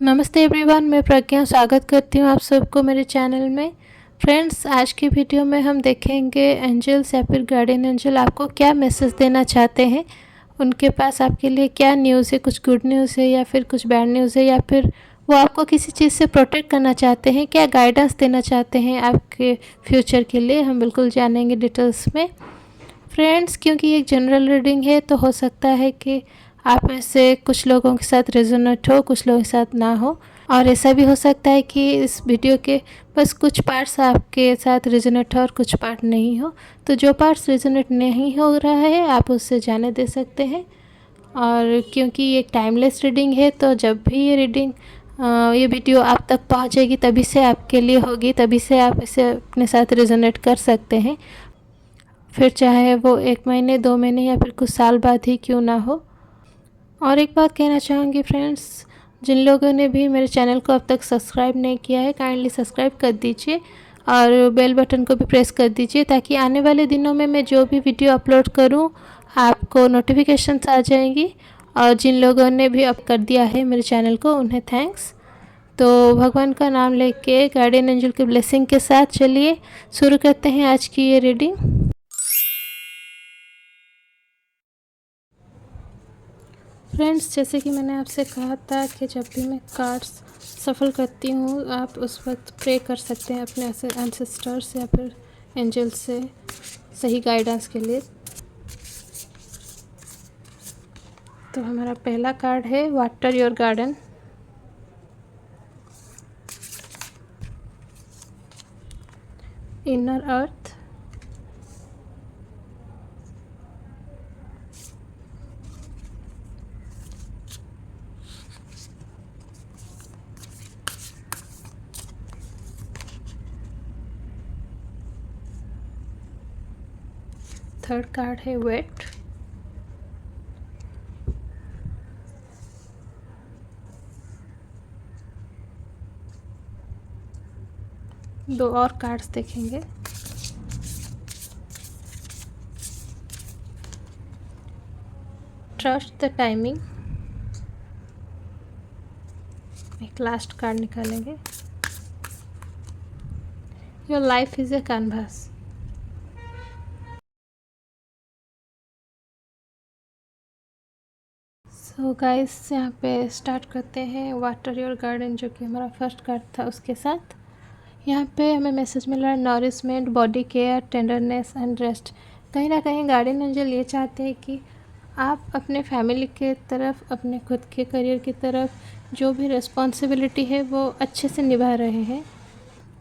नमस्ते एवरीवन, मैं प्रज्ञा स्वागत करती हूँ आप सबको मेरे चैनल में। फ्रेंड्स, आज की वीडियो में हम देखेंगे एंजल्स या फिर गार्डियन एंजल आपको क्या मैसेज देना चाहते हैं। उनके पास आपके लिए क्या न्यूज़ है, कुछ गुड न्यूज़ है या फिर कुछ बैड न्यूज़ है, या फिर वो आपको किसी चीज़ से प्रोटेक्ट करना चाहते हैं, क्या गाइडेंस देना चाहते हैं आपके फ्यूचर के लिए, हम बिल्कुल जानेंगे डिटेल्स में। फ्रेंड्स, क्योंकि ये एक जनरल रीडिंग है तो हो सकता है कि आप में से कुछ लोगों के साथ रेजोनेट हो, कुछ लोगों के साथ ना हो, और ऐसा भी हो सकता है कि इस वीडियो के बस कुछ पार्ट्स आपके साथ रेजोनेट हो और कुछ पार्ट नहीं हो। तो जो पार्ट्स रेजोनेट नहीं हो रहा है आप उससे जाने दे सकते हैं। और क्योंकि ये एक टाइमलेस रीडिंग है तो जब भी ये रीडिंग ये वीडियो आप तक पहुंचेगी तभी से आपके लिए होगी, तभी से आप इसे अपने साथ रेजोनेट कर सकते हैं, फिर चाहे वो 1 महीने 2 महीने या फिर कुछ साल बाद ही क्यों ना हो। और एक बात कहना चाहूँगी फ्रेंड्स, जिन लोगों ने भी मेरे चैनल को अब तक सब्सक्राइब नहीं किया है काइंडली सब्सक्राइब कर दीजिए और बेल बटन को भी प्रेस कर दीजिए, ताकि आने वाले दिनों में मैं जो भी वीडियो अपलोड करूं आपको नोटिफिकेशंस आ जाएंगी। और जिन लोगों ने भी अब कर दिया है मेरे चैनल को उन्हें थैंक्स। तो भगवान का नाम लेके गार्डियन एंजल के ब्लेसिंग के साथ चलिए शुरू करते हैं आज की ये रीडिंग। फ्रेंड्स, जैसे कि मैंने आपसे कहा था कि जब भी मैं कार्ड्स सफल करती हूँ आप उस वक्त प्रे कर सकते हैं अपने एंसेस्टर्स या फिर एंजल से सही गाइडेंस के लिए। तो हमारा पहला कार्ड है water your garden. Inner earth. Third card है वेट। दो और कार्ड्स देखेंगे। Trust the timing. एक लास्ट कार्ड निकालेंगे। Your life is a canvas. So guys, यहाँ पे स्टार्ट करते हैं वाटर योर गार्डन, जो कि हमारा फर्स्ट कार्ड था उसके साथ। यहाँ पे हमें मैसेज मिल रहा है nourishment, body care, tenderness and rest. कहीं ना कहीं गार्डियन एंजल ये चाहते हैं कि आप अपने फैमिली के तरफ, अपने खुद के करियर की तरफ जो भी रिस्पॉन्सिबिलिटी है वो अच्छे से निभा रहे हैं,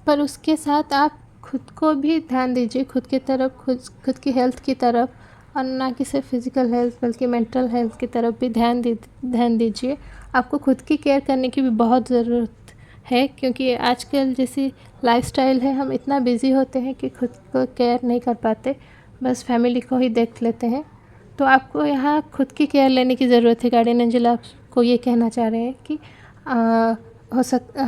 पर उसके साथ आप खुद को भी ध्यान दीजिए, खुद की तरफ, खुद की हेल्थ की तरफ, और ना कि सिर्फ फिज़िकल हेल्थ बल्कि मेंटल हेल्थ की तरफ भी ध्यान दीजिए। आपको खुद की केयर करने की भी बहुत ज़रूरत है, क्योंकि आजकल जैसी लाइफस्टाइल है हम इतना बिज़ी होते हैं कि खुद को केयर नहीं कर पाते, बस फैमिली को ही देख लेते हैं। तो आपको यहाँ खुद की केयर लेने की ज़रूरत है। गार्डियन एंजल आपको ये कहना चाह रहे हैं कि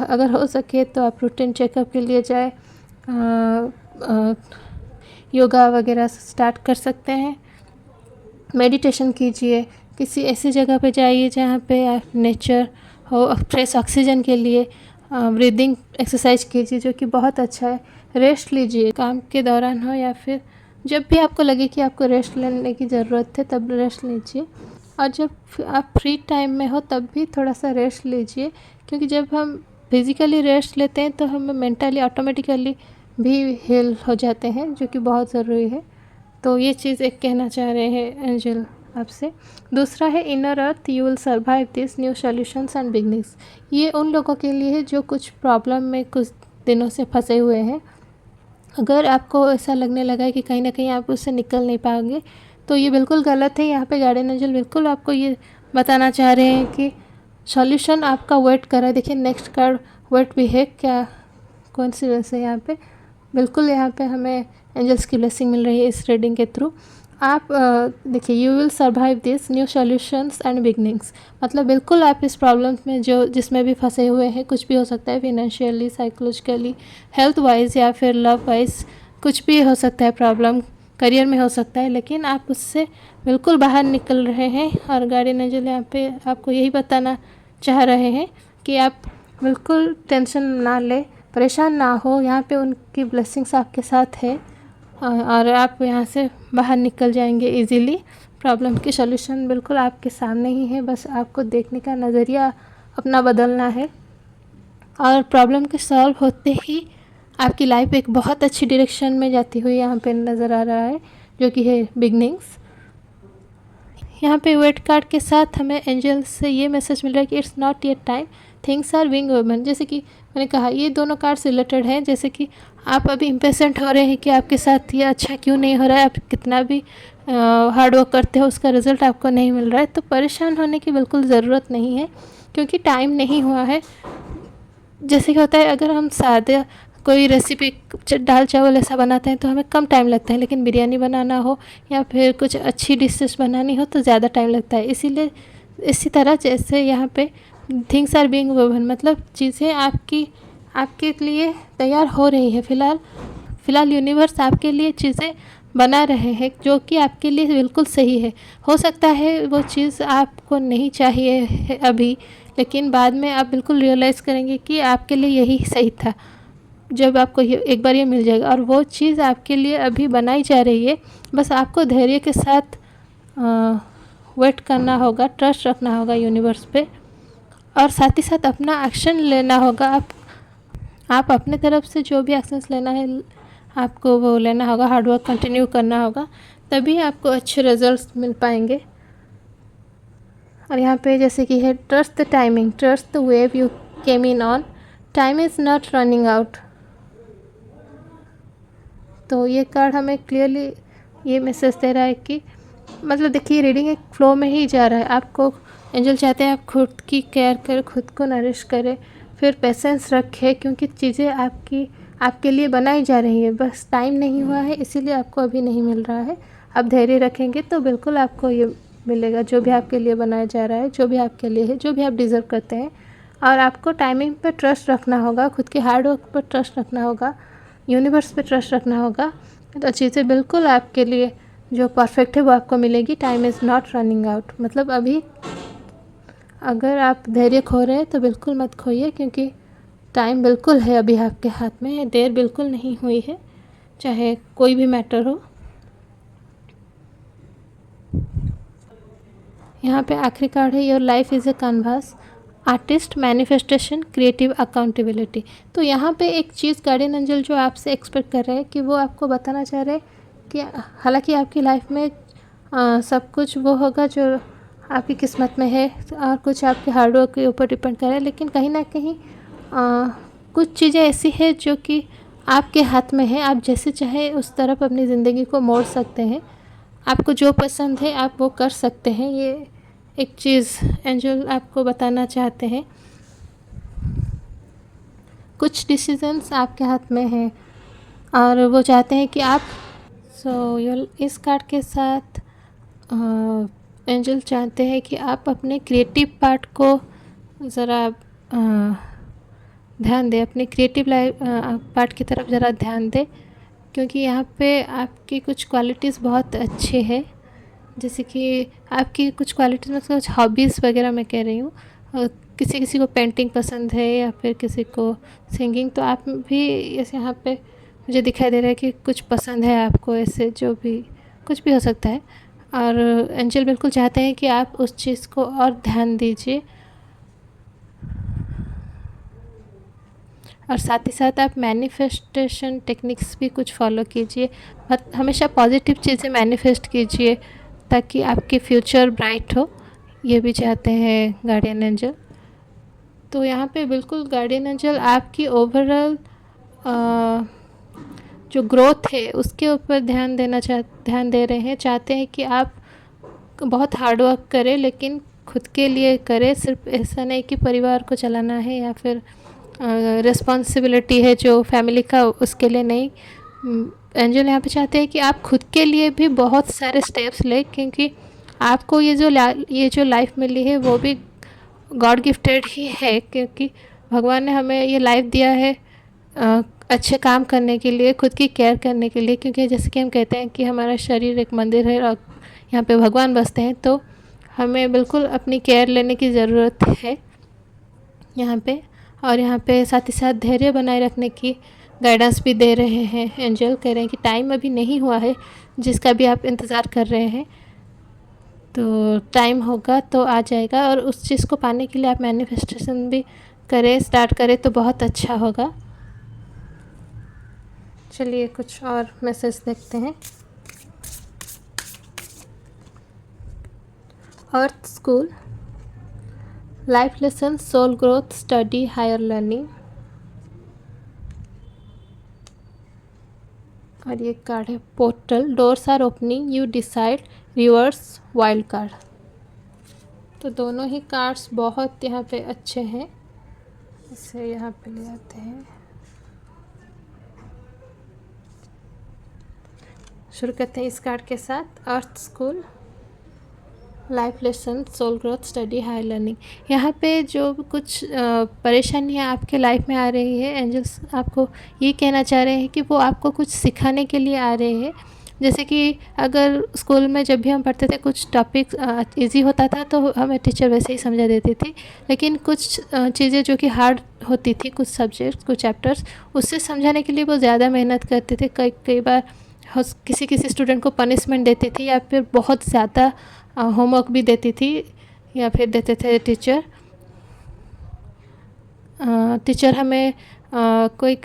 अगर हो सके तो आप रूटीन चेकअप के लिए जाए, योगा वगैरह स्टार्ट कर सकते हैं, मेडिटेशन कीजिए, किसी ऐसी जगह पे जाइए जहाँ पे नेचर हो, फ्रेश ऑक्सीजन के लिए ब्रीदिंग एक्सरसाइज कीजिए जो कि बहुत अच्छा है। रेस्ट लीजिए, काम के दौरान हो या फिर जब भी आपको लगे कि आपको रेस्ट लेने की ज़रूरत है तब रेस्ट लीजिए, और जब आप फ्री टाइम में हो तब भी थोड़ा सा रेस्ट लीजिए, क्योंकि जब हम फिज़िकली रेस्ट लेते हैं तो हम मेंटली ऑटोमेटिकली भी हील हो जाते हैं, जो कि बहुत ज़रूरी है। तो ये चीज़ एक कहना चाह रहे हैं एंजल आपसे। दूसरा है inner earth, you will survive this, new solutions and beginnings. ये उन लोगों के लिए है जो कुछ प्रॉब्लम में कुछ दिनों से फंसे हुए हैं। अगर आपको ऐसा लगने लगा है कि कहीं ना कहीं आप उससे निकल नहीं पाओगे तो ये बिल्कुल गलत है। यहाँ पे गार्डियन एंजल बिल्कुल आपको ये बताना चाह रहे हैं कि सॉल्यूशन आपका वेट कर रहा है। देखिए नेक्स्ट कार्ड वेट भी है, क्या कोइंसिडेंस है यहाँ पे। बिल्कुल यहाँ पे हमें एंजल्स की ब्लेसिंग मिल रही है इस रीडिंग के थ्रू। आप देखिए, you will survive this, new solutions and beginnings, मतलब बिल्कुल आप इस प्रॉब्लम में जो जिसमें भी फंसे हुए हैं, कुछ भी हो सकता है, फिनेंशियली, साइकोलॉजिकली, हेल्थ वाइज या फिर लव वाइज, कुछ भी हो सकता है प्रॉब्लम, करियर में हो सकता है, लेकिन आप उससे बिल्कुल बाहर निकल रहे हैं। और गार्डियन एंजल यहाँ पे आपको यही बताना चाह रहे हैं कि आप बिल्कुल टेंशन ना लें, परेशान ना हो। यहाँ पे उनकी ब्लेसिंग्स आपके साथ है और आप यहाँ से बाहर निकल जाएंगे इजीली। प्रॉब्लम की सॉल्यूशन बिल्कुल आपके सामने ही है, बस आपको देखने का नज़रिया अपना बदलना है और प्रॉब्लम के सॉल्व होते ही आपकी लाइफ एक बहुत अच्छी डायरेक्शन में जाती हुई यहाँ पे नज़र आ रहा है, जो कि है बिगनिंग्स। यहाँ पे वेट कार्ड के साथ हमें एंजल से ये मैसेज मिल रहा है कि it's not yet time, things are being woman. जैसे कि मैंने कहा, ये दोनों कार्ड्स रिलेटेड हैं। जैसे कि आप अभी इम्पेशेंट हो रहे हैं कि आपके साथ ये अच्छा क्यों नहीं हो रहा है, आप कितना भी हार्ड वर्क करते हो उसका रिज़ल्ट आपको नहीं मिल रहा है, तो परेशान होने की बिल्कुल ज़रूरत नहीं है, क्योंकि टाइम नहीं हुआ है। जैसे कि होता है, अगर हम सादे कोई रेसिपी दाल चावल ऐसा बनाते हैं तो हमें कम टाइम लगता है, लेकिन बिरयानी बनाना हो या फिर कुछ अच्छी डिशेस बनानी हो तो ज़्यादा टाइम लगता है। इसीलिए इसी तरह जैसे यहाँ पे थिंग्स आर बीइंग वुवन, मतलब चीज़ें आपके लिए तैयार हो रही है। फ़िलहाल यूनिवर्स आपके लिए चीज़ें बना रहे हैं जो कि आपके लिए बिल्कुल सही है। हो सकता है वो चीज़ आपको नहीं चाहिए है अभी, लेकिन बाद में आप बिल्कुल रियलाइज़ करेंगे कि आपके लिए यही सही था। जब आपको एक बार ये मिल जाएगा और वो चीज़ आपके लिए अभी बनाई जा रही है, बस आपको धैर्य के साथ वेट करना होगा, ट्रस्ट रखना होगा यूनिवर्स पे, और साथ ही साथ अपना एक्शन लेना होगा। आप अपने तरफ से जो भी एक्शंस लेना है आपको वो लेना होगा, हार्डवर्क कंटिन्यू करना होगा, तभी आपको अच्छे रिजल्ट्स मिल पाएंगे। और यहाँ पे जैसे कि है trust the timing, trust the wave you came in on, time is not running out. तो ये कार्ड हमें क्लियरली ये मैसेज दे रहा है कि मतलब देखिए, रीडिंग एक फ्लो में ही जा रहा है। आपको एंजल चाहते हैं आप खुद की केयर करें, खुद को नरिश करें, फिर पेशेंस रखें, क्योंकि चीज़ें आपके लिए बनाई जा रही है, बस टाइम नहीं हुआ है, इसीलिए आपको अभी नहीं मिल रहा है। आप धैर्य रखेंगे तो बिल्कुल आपको ये मिलेगा, जो भी आपके लिए बनाया जा रहा है, जो भी आपके लिए है, जो भी आप डिज़र्व करते हैं। और आपको टाइमिंग पर ट्रस्ट रखना होगा, खुद के हार्ड वर्क पर ट्रस्ट रखना होगा, यूनिवर्स पे ट्रस्ट रखना होगा, तो चीज़ें बिल्कुल आपके लिए जो परफेक्ट है वो आपको मिलेगी। Time is not running out, मतलब अभी अगर आप धैर्य खो रहे हैं तो बिल्कुल मत खोइए, क्योंकि टाइम बिल्कुल है अभी आपके हाथ में, देर बिल्कुल नहीं हुई है, चाहे कोई भी मैटर हो। यहाँ पे आखिरी कार्ड है, your life is a canvas, artist, manifestation, creative, accountability. तो यहाँ पे एक चीज़ गार्डियन एंजल जो आपसे एक्सपेक्ट कर रहे हैं कि वो आपको बताना चाह रहे हैं कि हालांकि आपकी लाइफ में सब कुछ वो होगा जो आपकी किस्मत में है, और कुछ आपके हार्डवर्क के ऊपर डिपेंड करे, लेकिन कहीं ना कहीं कुछ चीज़ें ऐसी है जो कि आपके हाथ में है। आप जैसे चाहे उस तरफ अपनी ज़िंदगी को मोड़ सकते हैं, आपको जो पसंद है आप वो कर सकते हैं। ये एक चीज़ एंजल आपको बताना चाहते हैं। कुछ डिसीजंस आपके हाथ में हैं और वो चाहते हैं कि आप इस कार्ड के साथ एंजल चाहते हैं कि आप अपने क्रिएटिव पार्ट को ज़रा ध्यान दें, अपने क्रिएटिव लाइफ पार्ट की तरफ ज़रा ध्यान दें, क्योंकि यहाँ पे आपकी कुछ क्वालिटीज़ बहुत अच्छे हैं। जैसे कि आपकी कुछ क्वालिटीज़, मतलब कुछ हॉबीज़ वगैरह मैं कह रही हूँ, किसी किसी को पेंटिंग पसंद है या फिर किसी को सिंगिंग, तो आप भी ऐसे यहाँ पे मुझे दिखाई दे रहा है कि कुछ पसंद है आपको, ऐसे जो भी कुछ भी हो सकता है। और एंजल बिल्कुल चाहते हैं कि आप उस चीज़ को और ध्यान दीजिए, और साथ ही साथ आप मैनिफेस्टेशन टेक्निक्स भी कुछ फॉलो कीजिए। हमेशा पॉजिटिव चीज़ें मैनिफेस्ट कीजिए ताकि आपकी फ्यूचर ब्राइट हो, ये भी चाहते हैं गार्डियन एंजल। तो यहाँ पे बिल्कुल गार्डियन एंजल आपकी ओवरऑल जो ग्रोथ है उसके ऊपर ध्यान दे रहे हैं। चाहते हैं कि आप बहुत हार्ड वर्क करें, लेकिन खुद के लिए करें, सिर्फ ऐसा नहीं कि परिवार को चलाना है या फिर रिस्पॉन्सिबिलिटी है जो फैमिली का, उसके लिए नहीं। एंजल यहाँ पे चाहते हैं कि आप खुद के लिए भी बहुत सारे स्टेप्स लें, क्योंकि आपको ये जो लाइफ मिली है वो भी गॉड गिफ्टेड ही है, क्योंकि भगवान ने हमें ये लाइफ दिया है अच्छे काम करने के लिए, खुद की केयर करने के लिए। क्योंकि जैसे कि हम कहते हैं कि हमारा शरीर एक मंदिर है और यहाँ पे भगवान बसते हैं, तो हमें बिल्कुल अपनी केयर लेने की ज़रूरत है। यहाँ पे। और यहाँ पे साथ ही साथ धैर्य बनाए रखने की गाइडेंस भी दे रहे हैं। एंजल कह रहे हैं कि टाइम अभी नहीं हुआ है जिसका भी आप इंतज़ार कर रहे हैं, तो टाइम होगा तो आ जाएगा। और उस चीज़ को पाने के लिए आप मैनिफेस्टेशन भी करें, स्टार्ट करें तो बहुत अच्छा होगा। चलिए कुछ और मैसेज देखते हैं। Earth school, life lesson, soul growth, study, higher learning. और ये कार्ड है portal, doors are opening, you decide, reverse, wild card. तो दोनों ही कार्ड्स बहुत यहाँ पे अच्छे हैं। इसे यहाँ पे ले आते हैं। शुरू करते हैं इस कार्ड के साथ। Earth school, life lesson, soul growth, study, higher learning. यहाँ पे जो कुछ परेशानियाँ आपके लाइफ में आ रही है, एंजल्स आपको ये कहना चाह रहे हैं कि वो आपको कुछ सिखाने के लिए आ रहे हैं। जैसे कि अगर स्कूल में जब भी हम पढ़ते थे कुछ टॉपिक इजी होता था तो हमें टीचर वैसे ही समझा देती थी, लेकिन कुछ चीज़ें जो कि हार्ड होती थी, कुछ सब्जेक्ट्स, कुछ चैप्टर्स, उससे समझाने के लिए वो ज़्यादा मेहनत करते थे। कई बार किसी स्टूडेंट को पनिशमेंट देती थी या फिर बहुत ज़्यादा होमवर्क भी देती थी, या फिर देते थे टीचर हमें कोई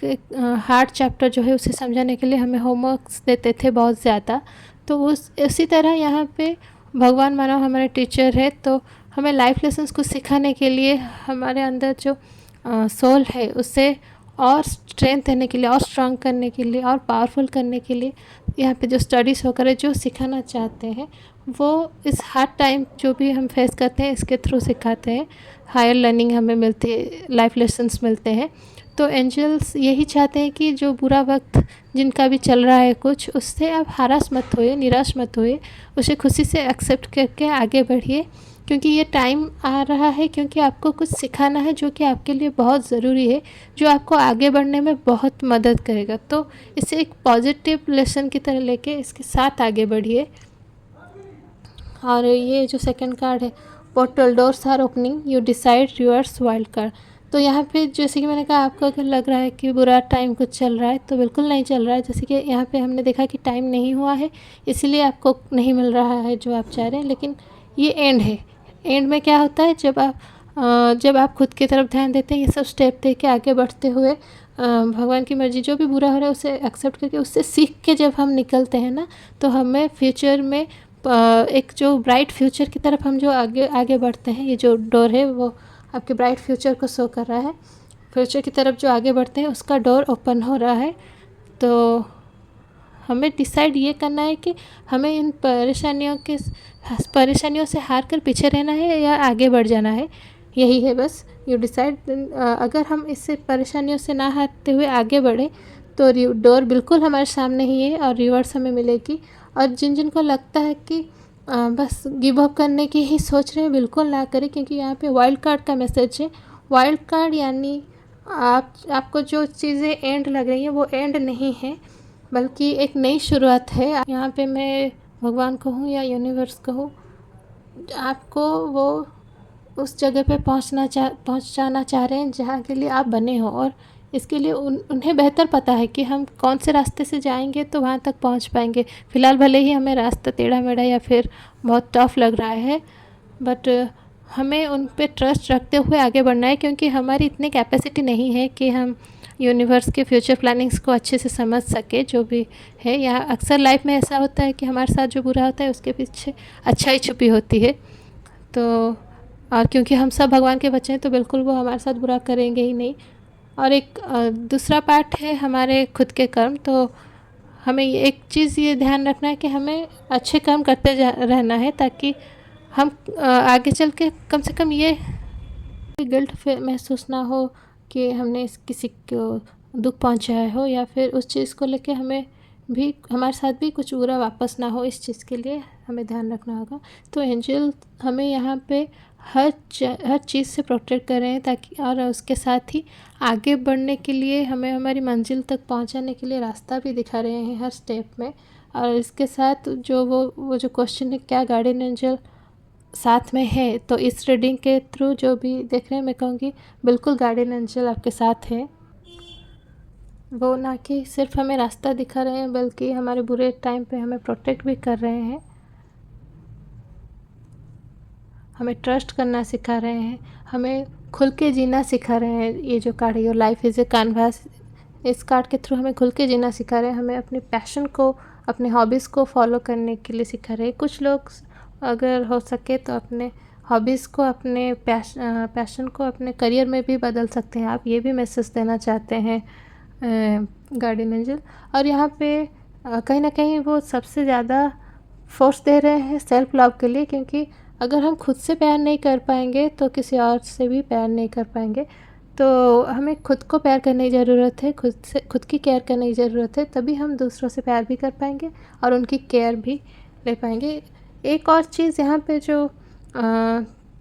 हार्ड चैप्टर जो है उसे समझाने के लिए हमें होमवर्क्स देते थे बहुत ज़्यादा। तो उसी तरह यहाँ पे भगवान मानो हमारे टीचर है, तो हमें लाइफ लेसन्स को सिखाने के लिए हमारे अंदर जो सोल है उसे और स्ट्रेंथ देने के लिए, और स्ट्रांग करने के लिए, और पावरफुल करने के लिए यहाँ पे जो स्टडीज़ वगैरह जो सिखाना चाहते हैं वो इस हार्ड टाइम जो भी हम फेस करते हैं इसके थ्रू सिखाते हैं। हायर लर्निंग हमें मिलती है, लाइफ लेसन्स मिलते हैं। तो एंजल्स यही चाहते हैं कि जो बुरा वक्त जिनका भी चल रहा है कुछ, उससे आप हरास मत होइए, निराश मत होइए, उसे खुशी से एक्सेप्ट करके आगे बढ़िए, क्योंकि ये टाइम आ रहा है, क्योंकि आपको कुछ सिखाना है जो कि आपके लिए बहुत ज़रूरी है, जो आपको आगे बढ़ने में बहुत मदद करेगा। तो इसे एक पॉजिटिव लेसन की तरह लेके इसके साथ आगे बढ़िए। और ये जो सेकंड कार्ड है portal, doors are opening, you decide, reverse, wild card. तो यहाँ पे जैसे कि मैंने कहा, आपको अगर लग रहा है कि बुरा टाइम कुछ चल रहा है तो बिल्कुल नहीं चल रहा है। जैसे कि यहाँ पे हमने देखा कि टाइम नहीं हुआ है, इसलिए आपको नहीं मिल रहा है जो आप चाह रहे हैं, लेकिन ये एंड है। एंड में क्या होता है, जब आप खुद की तरफ ध्यान देते हैं, ये सब स्टेप दे के आगे बढ़ते हुए भगवान की मर्ज़ी, जो भी बुरा हो रहा है उसे एक्सेप्ट करके उससे सीख के जब हम निकलते हैं ना, तो हमें फ्यूचर में एक जो ब्राइट फ्यूचर की तरफ हम जो आगे बढ़ते हैं, ये जो डोर है वो आपके ब्राइट फ्यूचर को शो कर रहा है। फ्यूचर की तरफ जो आगे बढ़ते हैं उसका डोर ओपन हो रहा है। तो हमें डिसाइड ये करना है कि हमें इन परेशानियों से हार कर पीछे रहना है या आगे बढ़ जाना है, यही है बस। You decide. अगर हम इससे परेशानियों से ना हारते हुए आगे बढ़े तो डोर बिल्कुल हमारे सामने ही है और रिवर्स हमें मिलेगी। और जिन को लगता है कि बस गिव अप करने की ही सोच रहे हैं, बिल्कुल ना करें, क्योंकि यहाँ पे वाइल्ड कार्ड का मैसेज है। वाइल्ड कार्ड यानी आपको जो चीज़ें एंड लग रही हैं वो एंड नहीं है, बल्कि एक नई शुरुआत है। यहाँ पे मैं भगवान कहूँ या यूनिवर्स कहूँ, आपको वो उस जगह पे पहुँचाना चाह रहे हैं जहाँ के लिए आप बने हो। और इसके लिए उन्हें बेहतर पता है कि हम कौन से रास्ते से जाएंगे तो वहाँ तक पहुँच पाएंगे। फ़िलहाल भले ही हमें रास्ता टेढ़ा मेढ़ा या फिर बहुत टफ लग रहा है, बट हमें उन पे ट्रस्ट रखते हुए आगे बढ़ना है, क्योंकि हमारी इतनी कैपेसिटी नहीं है कि हम यूनिवर्स के फ्यूचर प्लानिंग्स को अच्छे से समझ सके। जो भी है, यहाँ अक्सर लाइफ में ऐसा होता है कि हमारे साथ जो बुरा होता है उसके पीछे अच्छाई छुपी होती है। तो और क्योंकि हम सब भगवान के बच्चे हैं तो बिल्कुल वो हमारे साथ बुरा करेंगे ही नहीं। और एक दूसरा पार्ट है हमारे खुद के कर्म। तो हमें एक चीज़ ये ध्यान रखना है कि हमें अच्छे कर्म करते रहना है, ताकि हम आगे चल के कम से कम ये गिल्ट महसूस ना हो कि हमने किसी को दुख पहुंचाया हो, या फिर उस चीज़ को लेके हमारे साथ भी कुछ बुरा वापस ना हो। इस चीज़ के लिए हमें ध्यान रखना होगा। तो एंजल हमें यहाँ पे हर चीज़ से प्रोटेक्ट कर रहे हैं, ताकि और उसके साथ ही आगे बढ़ने के लिए हमें हमारी मंजिल तक पहुँचाने के लिए रास्ता भी दिखा रहे हैं हर स्टेप में। और इसके साथ जो वो जो क्वेश्चन है, क्या गार्डियन एंजल साथ में है, तो इस रीडिंग के थ्रू जो भी देख रहे हैं, मैं कहूँगी बिल्कुल गार्डियन एंजल आपके साथ है। वो ना कि सिर्फ हमें रास्ता दिखा रहे हैं, बल्कि हमारे बुरे टाइम पे हमें प्रोटेक्ट भी कर रहे हैं, हमें ट्रस्ट करना सिखा रहे हैं, हमें खुल के जीना सिखा रहे हैं। ये जो कार्ड है, your life is a canvas, इस कार्ड के थ्रू हमें खुल के जीना सिखा रहे हैं, हमें अपने पैशन को, अपने हॉबीज़ को फॉलो करने के लिए सिखा रहे हैं। कुछ लोग अगर हो सके तो अपने हॉबीज़ को, अपने पैशन को अपने करियर में भी बदल सकते हैं आप। ये भी मैसेज देना चाहते हैं गार्डियन एंजल। और यहाँ पे कहीं ना कहीं वो सबसे ज़्यादा फोर्स दे रहे हैं सेल्फ लव के लिए, क्योंकि अगर हम खुद से प्यार नहीं कर पाएंगे तो किसी और से भी प्यार नहीं कर पाएंगे। तो हमें खुद को प्यार करने की ज़रूरत है, खुद की केयर करने की ज़रूरत है, तभी हम दूसरों से प्यार भी कर पाएंगे और उनकी केयर भी ले पाएंगे। एक और चीज़ यहाँ पे जो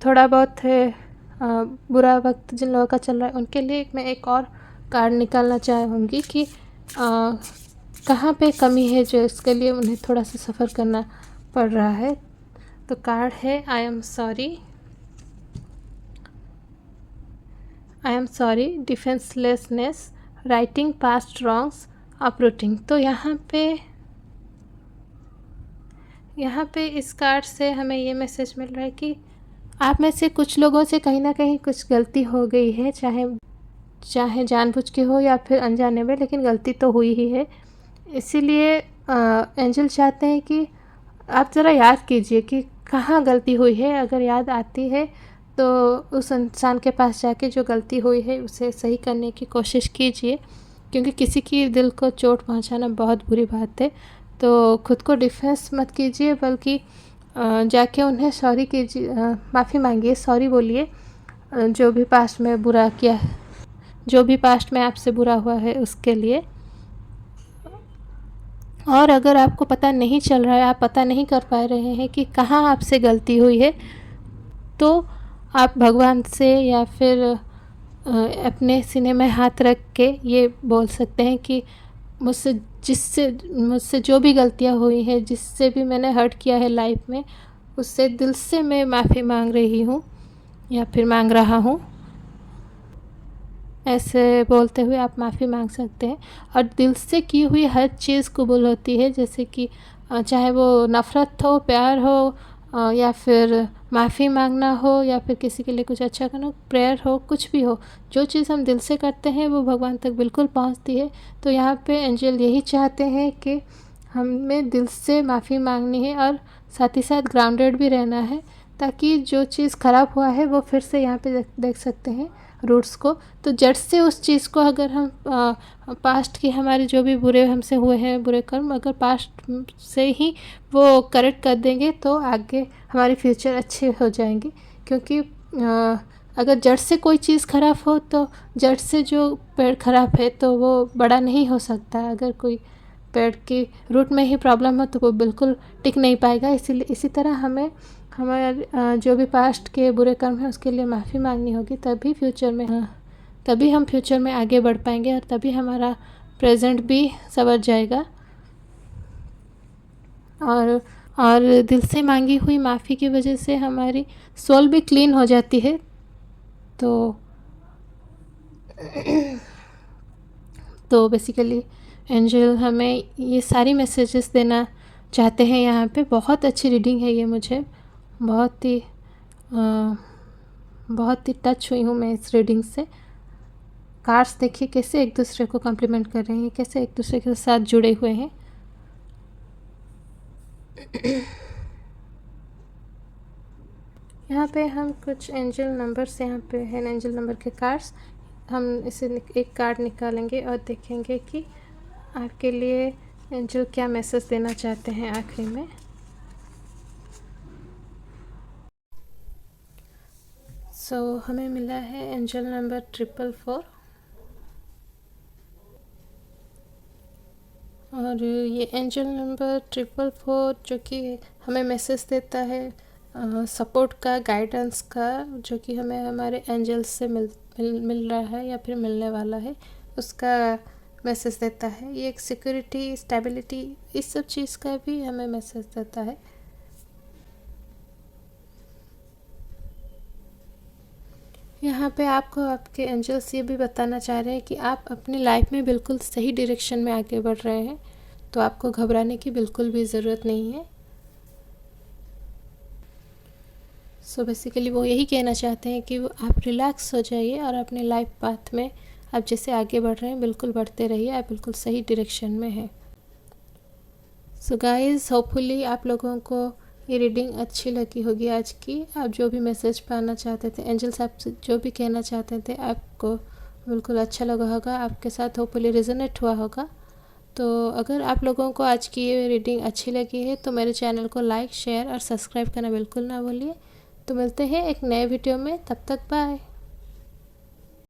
थोड़ा बहुत है, बुरा वक्त जिन लोगों का चल रहा है, उनके लिए मैं एक और कार्ड निकालना चाहूँगी कि कहाँ पे कमी है जो इसके लिए उन्हें थोड़ा सा सफ़र करना पड़ रहा है। तो कार्ड है I am sorry, defenselessness, righting past wrongs, uprooting. तो यहाँ पे इस कार्ड से हमें ये मैसेज मिल रहा है कि आप में से कुछ लोगों से कहीं ना कहीं कुछ गलती हो गई है, चाहे जानबूझ के हो या फिर अनजाने में, लेकिन गलती तो हुई ही है। इसीलिए एंजल चाहते हैं कि आप ज़रा याद कीजिए कि कहाँ गलती हुई है। अगर याद आती है तो उस इंसान के पास जाके जो गलती हुई है उसे सही करने की कोशिश कीजिए, क्योंकि किसी की दिल को चोट पहुंचाना बहुत बुरी बात है। तो खुद को डिफेंस मत कीजिए, बल्कि जाके उन्हें सॉरी कीजिए, माफ़ी मांगिए, सॉरी बोलिए। जो भी पास्ट में बुरा किया, जो भी पास्ट में आपसे बुरा हुआ है उसके लिए। और अगर आपको पता नहीं चल रहा है, आप पता नहीं कर पा रहे हैं कि कहाँ आपसे गलती हुई है, तो आप भगवान से या फिर अपने सीने में हाथ रख के ये बोल सकते हैं कि मुझसे जो भी गलतियाँ हुई हैं, जिससे भी मैंने हर्ट किया है लाइफ में, उससे दिल से मैं माफ़ी मांग रही हूँ या फिर मांग रहा हूँ। ऐसे बोलते हुए आप माफ़ी मांग सकते हैं। और दिल से की हुई हर चीज़ कबूल होती है, जैसे कि चाहे वो नफ़रत हो, प्यार हो, या फिर माफ़ी मांगना हो, या फिर किसी के लिए कुछ अच्छा करना, प्रेयर हो, कुछ भी हो, जो चीज़ हम दिल से करते हैं वो भगवान तक बिल्कुल पहुंचती है। तो यहाँ पे एंजल यही चाहते हैं कि हमें दिल से माफ़ी मांगनी है और साथ ही साथ ग्राउंडेड भी रहना है, ताकि जो चीज़ ख़राब हुआ है वो फिर से यहाँ पे देख सकते हैं रूट्स को। तो जड़ से उस चीज़ को अगर हम पास्ट की हमारे जो भी बुरे हमसे हुए हैं बुरे कर्म, अगर पास्ट से ही वो करेक्ट कर देंगे तो आगे हमारे फ्यूचर अच्छे हो जाएंगे। क्योंकि अगर जड़ से कोई चीज़ ख़राब हो तो जड़ से जो पेड़ ख़राब है तो वो बड़ा नहीं हो सकता। अगर कोई पेड़ की रूट में ही प्रॉब्लम हो तो वो बिल्कुल टिक नहीं पाएगा। इसीलिए इसी तरह हमें हमारे जो भी पास्ट के बुरे कर्म हैं उसके लिए माफ़ी मांगनी होगी, तभी हम फ्यूचर में आगे बढ़ पाएंगे और तभी हमारा प्रेजेंट भी संवर जाएगा। और दिल से मांगी हुई माफ़ी की वजह से हमारी सोल भी क्लीन हो जाती है। तो बेसिकली एंजल हमें ये सारी मैसेजेस देना चाहते हैं यहाँ पे। बहुत अच्छी रीडिंग है ये, मुझे बहुत ही टच हुई हूँ मैं इस रीडिंग से। कार्ड्स देखिए कैसे एक दूसरे को कम्प्लीमेंट कर रहे हैं, कैसे एक दूसरे के साथ जुड़े हुए हैं। यहाँ पे हम कुछ एंजल नंबर्स, यहाँ पे है एंजल नंबर के कार्ड्स, हम इसे एक कार्ड निकालेंगे और देखेंगे कि आपके लिए एंजल क्या मैसेज देना चाहते हैं आखिरी में। हमें मिला है एंजल नंबर 444 और ये एंजल नंबर 444 जो कि हमें मैसेज देता है सपोर्ट का, गाइडेंस का, जो कि हमें हमारे एंजल्स से मिल रहा है या फिर मिलने वाला है, उसका मैसेज देता है। ये एक सिक्योरिटी, स्टेबिलिटी, इस सब चीज़ का भी हमें मैसेज देता है। यहाँ पे आपको आपके एंजल्स ये भी बताना चाह रहे हैं कि आप अपनी लाइफ में बिल्कुल सही डायरेक्शन में आगे बढ़ रहे हैं, तो आपको घबराने की बिल्कुल भी ज़रूरत नहीं है। सो बेसिकली वो यही कहना चाहते हैं कि आप रिलैक्स हो जाइए और अपने लाइफ पाथ में आप जैसे आगे बढ़ रहे हैं बिल्कुल बढ़ते रहिए, आप बिल्कुल सही डायरेक्शन में हैं। सो गाइस, होपफुली आप लोगों को ये रीडिंग अच्छी लगी होगी आज की। आप जो भी मैसेज पाना चाहते थे, एंजल्स आपसे जो भी कहना चाहते थे, आपको बिल्कुल अच्छा लगा होगा, आपके साथ होपफुली रेजोनेट हुआ होगा। तो अगर आप लोगों को आज की ये रीडिंग अच्छी लगी है तो मेरे चैनल को लाइक, शेयर और सब्सक्राइब करना बिल्कुल ना भूलिए। तो मिलते हैं एक नए वीडियो में, तब तक बाय।